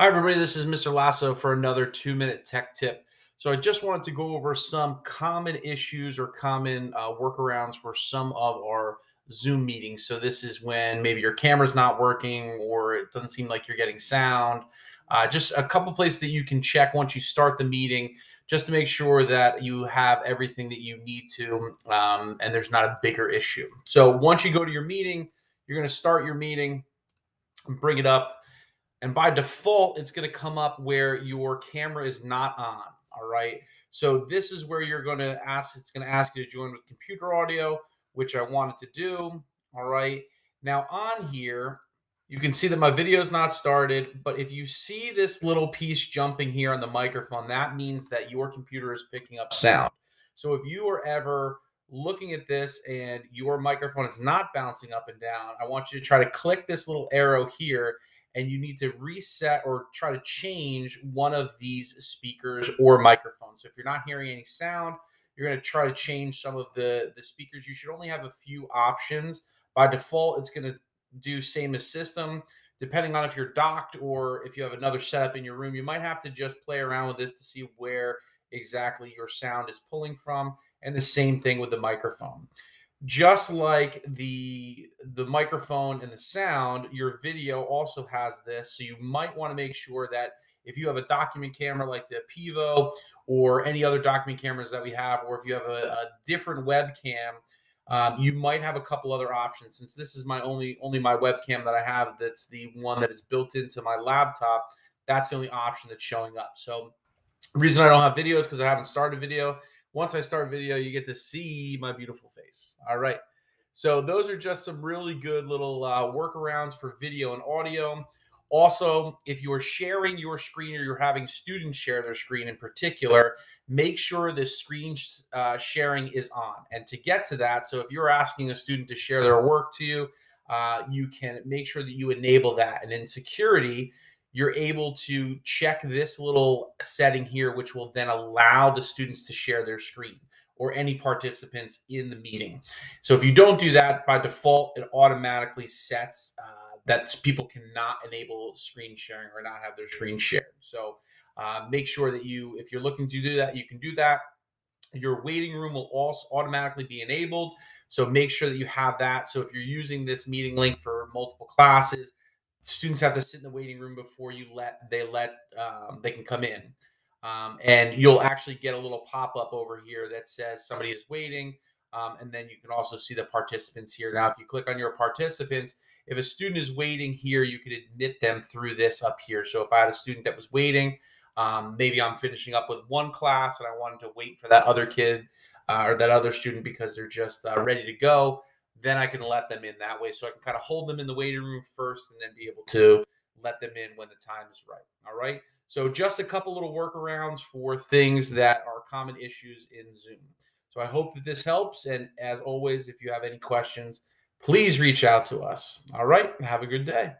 Hi, everybody. This is Mr. Lasso for another 2-minute tech tip. So, I just wanted to go over some common issues or common workarounds for some of our Zoom meetings. So, this is when maybe your camera's not working or it doesn't seem like you're getting sound. Just a couple places that you can check once you start the meeting, just to make sure that you have everything that you need to, and there's not a bigger issue. So, once you go to your meeting, you're going to start your meeting and bring it up, and by default, it's going to come up where your camera is not on. All right. So this is where you're going to ask, it's going to ask you to join with computer audio, which I wanted to do. All right. Now on here, you can see that my video is not started, but if you see this little piece jumping here on the microphone, that means that your computer is picking up sound. So if you are ever looking at this and your microphone is not bouncing up and down, I want you to try to click this little arrow here, and you need to reset or try to change one of these speakers or microphones. So if you're not hearing any sound, you're going to try to change some of the speakers. You should only have a few options. By default, it's going to do same as system. Depending on if you're docked or if you have another setup in your room, you might have to just play around with this to see where exactly your sound is pulling from. And the same thing with the microphone. Just like the microphone and the sound, your video also has this. So you might want to make sure that if you have a document camera like the Pivo or any other document cameras that we have, or if you have a different webcam, you might have a couple other options. Since this is my only my webcam that I have, that's the one that is built into my laptop. That's the only option that's showing up. So reason I don't have video is because I haven't started video. Once I start video, you get to see my beautiful face. All right. So those are just some really good little workarounds for video and audio. Also, if you're sharing your screen or you're having students share their screen in particular, make sure the screen sharing is on. And to get to that, so if you're asking a student to share their work to you, you can make sure that you enable that. And in security, you're able to check this little setting here, which will then allow the students to share their screen or any participants in the meeting. So if you don't do that, by default, it automatically sets that people cannot enable screen sharing or not have their screen shared. So make sure that if you're looking to do that, you can do that. Your waiting room will also automatically be enabled. So make sure that you have that. So if you're using this meeting link for multiple classes, students have to sit in the waiting room before they can come in, and you'll actually get a little pop-up over here that says somebody is waiting, and then you can also see the participants here. Now if you click on your participants, if a student is waiting here, you could admit them through this up here. So if I had a student that was waiting, maybe I'm finishing up with one class and I wanted to wait for that other kid or that other student because they're just ready to go, then I can let them in that way. So I can kind of hold them in the waiting room first and then be able to let them in when the time is right. All right. So just a couple little workarounds for things that are common issues in Zoom. So I hope that this helps. And as always, if you have any questions, please reach out to us. All right. Have a good day.